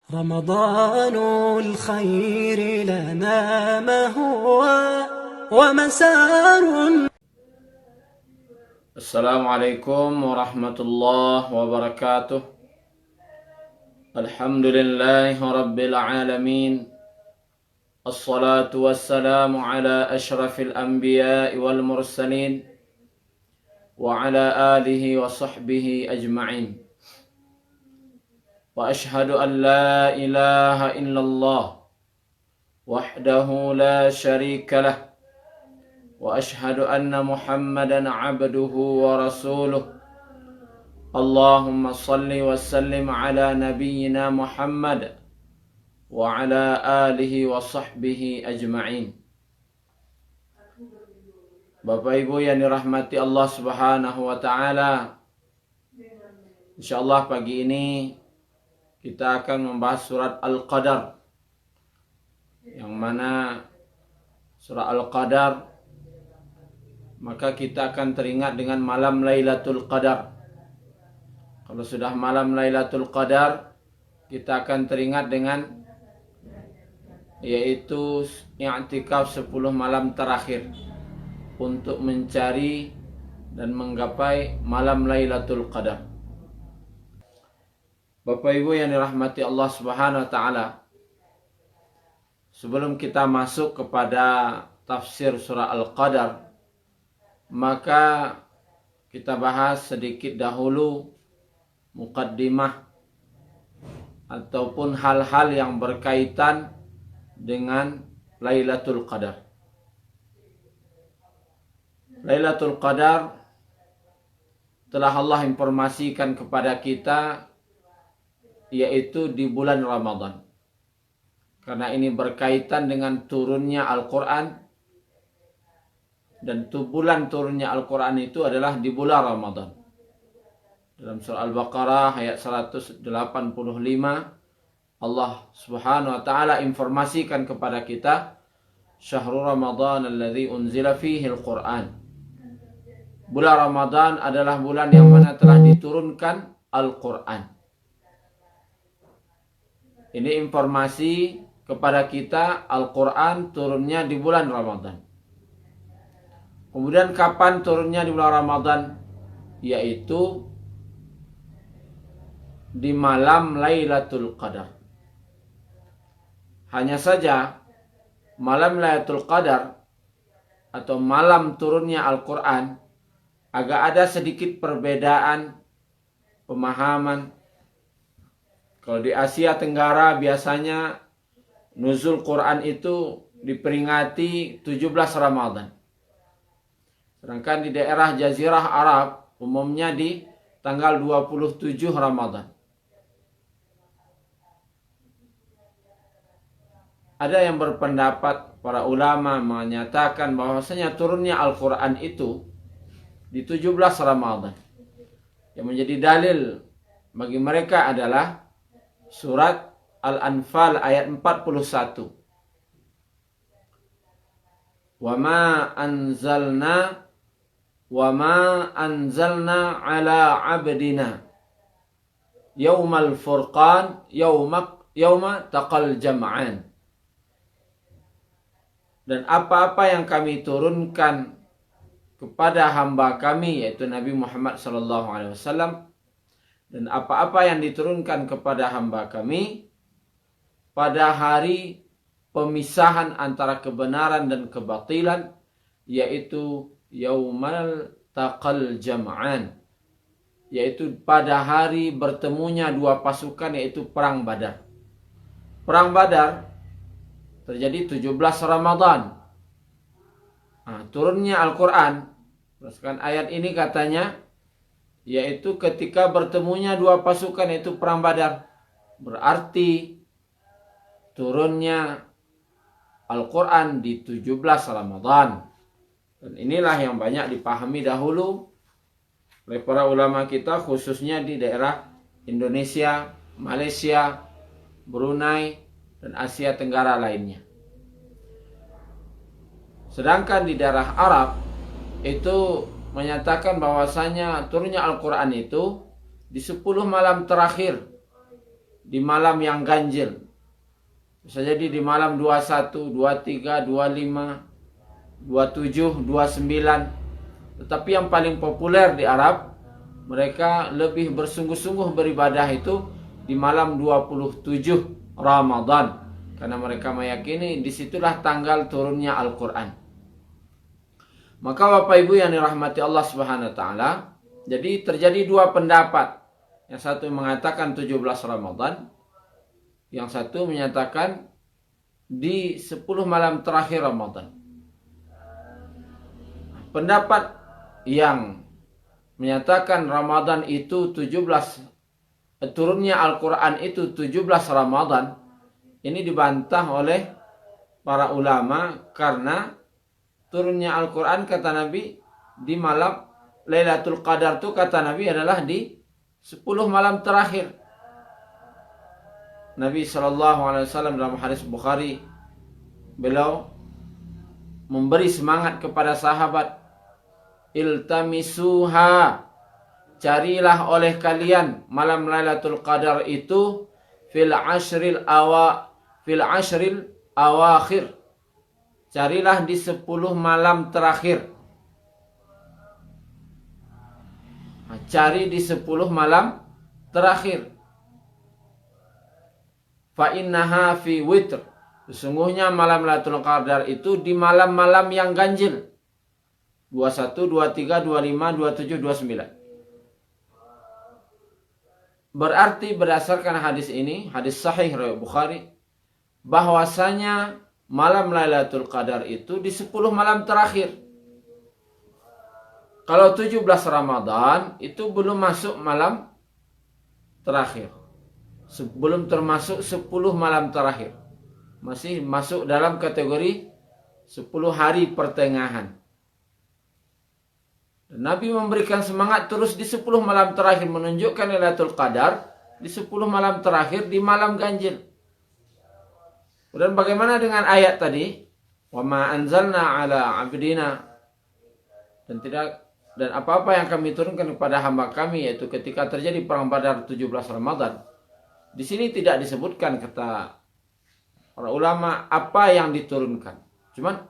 رمضان الخير لنا ما هو ومسار. Assalamualaikum warahmatullahi wabarakatuh. Alhamdulillahi rabbil alamin. Assalatu wassalamu ala ashrafil anbiya'i wal mursalin wa ala alihi wa sahbihi ajma'in. Wa ashhadu an la ilaha illallah wahdahu la sharika lah. Wa ashhadu anna Muhammadan abduhu wa rasuluh. Allahumma salli wa sallim ala nabiyyina Muhammad wa ala alihi wa sahbihi ajma'in. Bapak Ibu yang dirahmati Allah Subhanahu wa taala, insyaallah pagi ini kita akan membahas surat Al-Qadar, yang mana surah Al-Qadar maka kita akan teringat dengan malam Lailatul Qadar. Kalau sudah malam Lailatul Qadar, kita akan teringat dengan yaitu i'tikaf 10 malam terakhir untuk mencari dan menggapai malam Lailatul Qadar. Bapak Ibu yang dirahmati Allah Subhanahu wa taala, sebelum kita masuk kepada tafsir surah Al-Qadar, maka kita bahas sedikit dahulu muqaddimah ataupun hal-hal yang berkaitan dengan Lailatul Qadar. Lailatul Qadar telah Allah informasikan kepada kita yaitu di bulan Ramadan. Karena ini berkaitan dengan turunnya Al-Quran, dan bulan turunnya Al-Quran itu adalah di bulan Ramadan. Dalam surah Al-Baqarah ayat 185, Allah Subhanahu wa taala informasikan kepada kita, Syahrul Ramadan alladzi unzila fihi al-Quran. Bulan Ramadan adalah bulan yang mana telah diturunkan Al-Quran. Ini informasi kepada kita, Al-Quran turunnya di bulan Ramadan. Kemudian kapan turunnya di bulan Ramadan? Yaitu di malam Lailatul Qadar. Hanya saja malam Lailatul Qadar atau malam turunnya Al-Quran agak ada sedikit perbedaan pemahaman. Kalau di Asia Tenggara biasanya nuzul Quran itu diperingati 17 Ramadan. Sedangkan di daerah Jazirah Arab umumnya di tanggal 27 Ramadan. Ada yang berpendapat, para ulama menyatakan bahwasanya turunnya Al-Quran itu di 17 Ramadan. Yang menjadi dalil bagi mereka adalah surat Al-Anfal ayat 41. Wa ma anzalna ala abdina yaumal furqan yauma taqal jam'an. Dan apa-apa yang kami turunkan kepada hamba kami, yaitu Nabi Muhammad SAW, dan apa-apa yang diturunkan kepada hamba kami pada hari pemisahan antara kebenaran dan kebatilan, yaitu yaumal taqal jam'an, yaitu pada hari bertemunya dua pasukan, yaitu perang Badar. Perang Badar terjadi 17 Ramadan. Turunnya Al-Quran berdasarkan ayat ini katanya yaitu ketika bertemunya dua pasukan, yaitu perang Badar. Berarti turunnya Al-Quran di 17 Ramadan. Dan inilah yang banyak dipahami dahulu oleh para ulama kita, khususnya di daerah Indonesia, Malaysia, Brunei, dan Asia Tenggara lainnya. Sedangkan di daerah Arab itu menyatakan bahwasanya turunnya Al-Quran itu di 10 malam terakhir di malam yang ganjil. Bisa jadi di malam 21, 23, 25, 27, 29. Tetapi yang paling populer di Arab, mereka lebih bersungguh-sungguh beribadah itu di malam 27 Ramadan. Karena mereka meyakini disitulah tanggal turunnya Al-Quran. Maka Bapak Ibu yang dirahmati Allah Subhanahu wa Ta'ala, jadi terjadi dua pendapat. Yang satu mengatakan 17 Ramadan, yang satu menyatakan di 10 malam terakhir Ramadan. Pendapat yang menyatakan Ramadan itu 17, turunnya Al-Quran itu 17 Ramadan, ini dibantah oleh para ulama karena turunnya Al-Quran kata Nabi di malam Lailatul Qadar itu kata Nabi adalah di 10 malam terakhir. Nabi SAW dalam hadis Bukhari, beliau memberi semangat kepada sahabat, iltamisuha, carilah oleh kalian malam Lailatul Qadar itu fil ashril awakhir, carilah di 10 malam terakhir. Cari di 10 malam terakhir. Fa innaha fi witr, sesungguhnya malam Lailatul Qadar itu di malam-malam yang ganjil. 21, 23, 25, 27, 29. Berarti berdasarkan hadis ini, hadis sahih riwayat Bukhari, bahwasanya malam Lailatul Qadar itu di 10 malam terakhir. Kalau 17 Ramadan itu belum masuk malam terakhir. Belum termasuk 10 malam terakhir. Masih masuk dalam kategori 10 hari pertengahan. Nabi memberikan semangat terus di 10 malam terakhir, menunjukkan Lailatul Qadar di 10 malam terakhir di malam ganjil. Dan bagaimana dengan ayat tadi? Wa ma anzalna ala abdina, dan apa-apa yang kami turunkan kepada hamba kami, yaitu ketika terjadi perang Badar 17 Ramadan. Di sini tidak disebutkan kata para ulama apa yang diturunkan. Cuman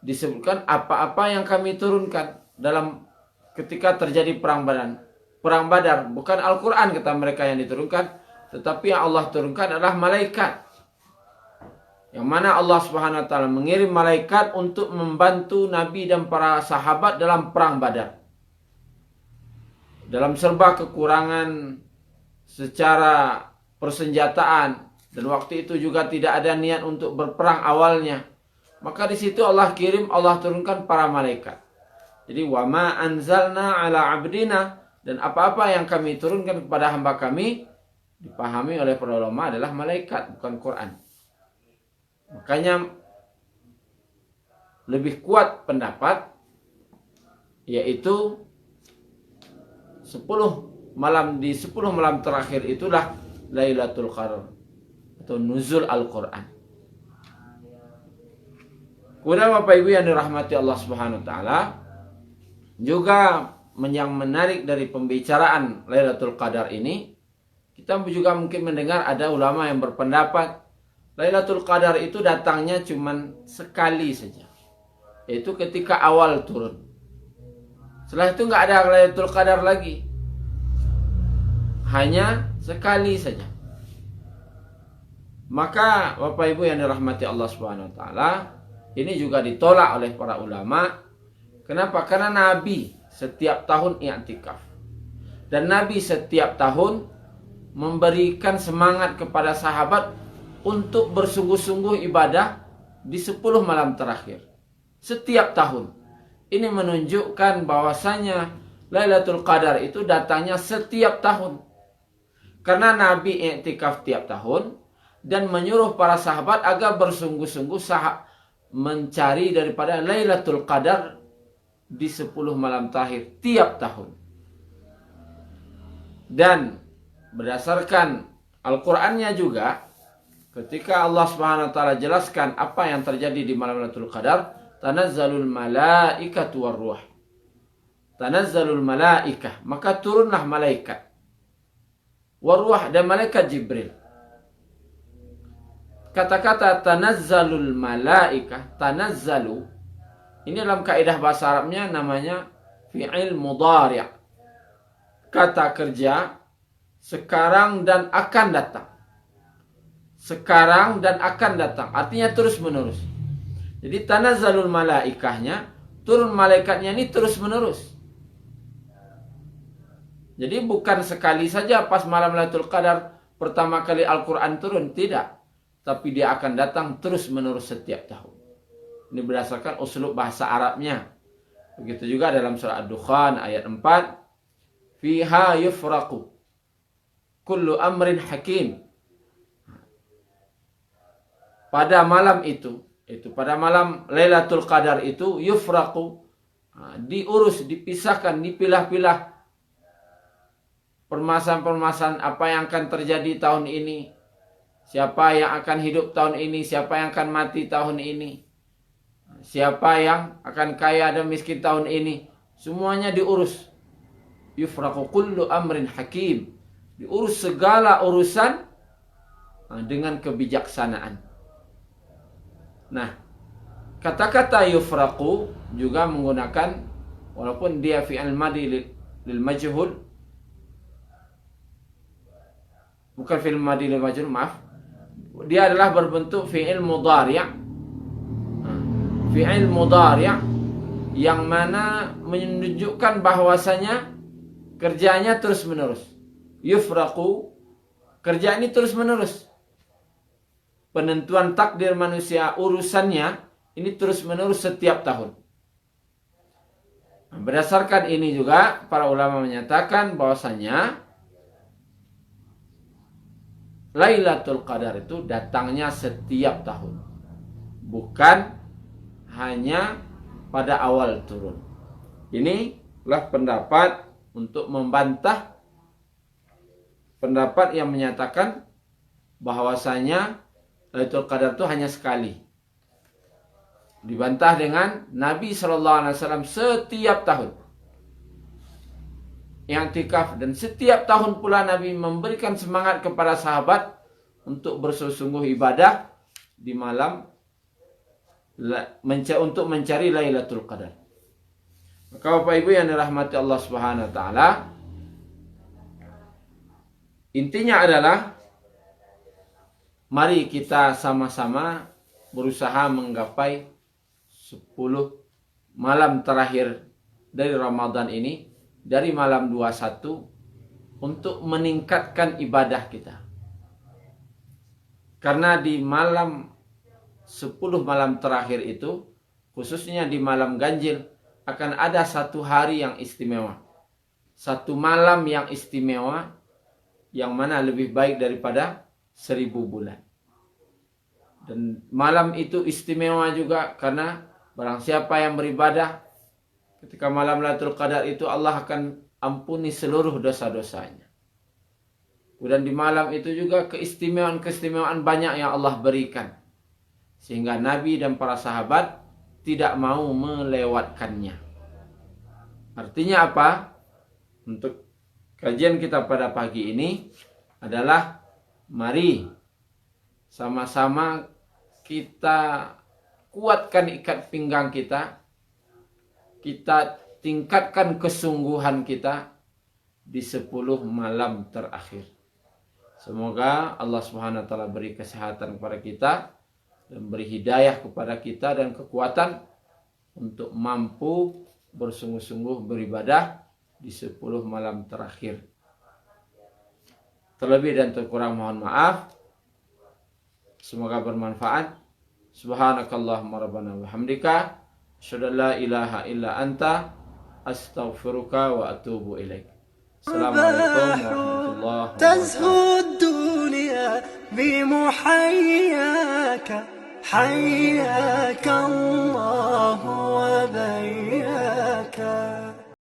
disebutkan apa-apa yang kami turunkan dalam ketika terjadi perang Badar. Bukan Al-Quran kata mereka yang diturunkan, tetapi yang Allah turunkan adalah malaikat. Yang mana Allah Subhanahu wa Ta'ala mengirim malaikat untuk membantu Nabi dan para sahabat dalam perang Badar. Dalam serba kekurangan secara persenjataan, dan waktu itu juga tidak ada niat untuk berperang awalnya. Maka di situ Allah turunkan para malaikat. Jadi wa ma anzalna ala abdina, dan apa-apa yang kami turunkan kepada hamba kami, dipahami oleh para ulama adalah malaikat, bukan Quran. Makanya lebih kuat pendapat, yaitu 10 malam, di 10 malam terakhir itulah Lailatul Qadar atau nuzul Al-Quran. Kemudian Bapak Ibu yang dirahmati Allah Subhanahu wa Ta'ala, juga yang menarik dari pembicaraan Lailatul Qadar ini, kita juga mungkin mendengar ada ulama yang berpendapat Lailatul Qadar itu datangnya cuman sekali saja, yaitu ketika awal turun. Setelah itu nggak ada Lailatul Qadar lagi, hanya sekali saja. Maka Bapak Ibu yang dirahmati Allah Subhanahu wa Ta'ala, ini juga ditolak oleh para ulama. Kenapa? Karena Nabi setiap tahun i'tikaf, dan Nabi setiap tahun memberikan semangat kepada sahabat untuk bersungguh-sungguh ibadah di 10 malam terakhir setiap tahun. Ini menunjukkan bahwasanya Lailatul Qadar itu datangnya setiap tahun. Karena Nabi i'tikaf tiap tahun dan menyuruh para sahabat agar bersungguh-sungguh mencari daripada Lailatul Qadar di 10 malam terakhir tiap tahun. Dan berdasarkan Al-Qur'annya juga, ketika Allah Subhanahu wa Ta'ala jelaskan apa yang terjadi di malam Lailatul Qadar, tanazzalul malaikatu warruh. Tanazzalul malaikah, maka turunlah malaikat. waruh dan malaikat Jibril. Kata-kata tanazzalul malaikah, tanazzalu, ini dalam kaidah bahasa Arabnya namanya fi'il mudhari'. Kata kerja sekarang dan akan datang. Sekarang dan akan datang. Artinya terus menerus. Jadi tanazzalul malaikahnya, turun malaikatnya ini terus menerus. Jadi bukan sekali saja pas malam Lailatul Qadar pertama kali Al-Quran turun. Tidak. Tapi dia akan datang terus menerus setiap tahun. Ini berdasarkan uslub bahasa Arabnya. Begitu juga dalam surah Ad-Dukhan ayat 4. Fiha yufraqu kullu amrin hakim. Pada malam itu pada malam Lailatul Qadar itu yufraqu, diurus, dipisahkan, dipilah-pilah permasalahan-permasalahan apa yang akan terjadi tahun ini. Siapa yang akan hidup tahun ini, siapa yang akan mati tahun ini, siapa yang akan kaya dan miskin tahun ini, semuanya diurus. Yufraqu kullu amrin hakim, diurus segala urusan dengan kebijaksanaan. Nah, kata-kata yufraqu juga menggunakan, walaupun dia fi'il madhi lil majhul, bukan fi'il madhi lil majhul, maaf, dia adalah berbentuk fi'il mudhari'. Fi'il mudhari' yang mana menunjukkan bahwasanya kerjanya terus menerus. Yufraqu, kerja ini terus menerus. Penentuan takdir manusia, urusannya ini terus menerus setiap tahun. Berdasarkan ini juga para ulama menyatakan bahwasanya Lailatul Qadar itu datangnya setiap tahun, bukan hanya pada awal turun. Inilah pendapat untuk membantah pendapat yang menyatakan bahwasanya Lailatul Qadar itu hanya sekali. Dibantah dengan Nabi SAW setiap tahun i'tikaf, dan setiap tahun pula Nabi memberikan semangat kepada sahabat untuk bersungguh-sungguh ibadah di malam untuk mencari Lailatul Qadar. Maka Bapak Ibu yang dirahmati Allah Subhanahu wa taala, intinya adalah mari kita sama-sama berusaha menggapai 10 malam terakhir dari Ramadan ini, dari malam 21, untuk meningkatkan ibadah kita. Karena di malam 10 malam terakhir itu, khususnya di malam ganjil, akan ada satu hari yang istimewa. Satu malam yang istimewa, yang mana lebih baik daripada 1000 bulan. Dan malam itu istimewa juga karena barang siapa yang beribadah ketika malam Lailatul Qadar itu, Allah akan ampuni seluruh dosa-dosanya. Dan di malam itu juga keistimewaan-keistimewaan banyak yang Allah berikan, sehingga Nabi dan para sahabat tidak mau melewatkannya. Artinya apa? Untuk kajian kita pada pagi ini adalah mari sama-sama kita kuatkan ikat pinggang kita, kita tingkatkan kesungguhan kita di 10 malam terakhir. Semoga Allah Subhanahu wa taala beri kesehatan kepada kita dan beri hidayah kepada kita dan kekuatan untuk mampu bersungguh-sungguh beribadah di 10 malam terakhir. Terlebih dan terkurang mohon maaf. Semoga bermanfaat. Subhanakallahumma rabbana wa bihamdika asyhadu an la ilaha illa anta astaghfiruka wa atubu ilaik. Assalamualaikum warahmatullahi wabarakatuh. تزهو الدنيا بمحياك حياك الله وبياك.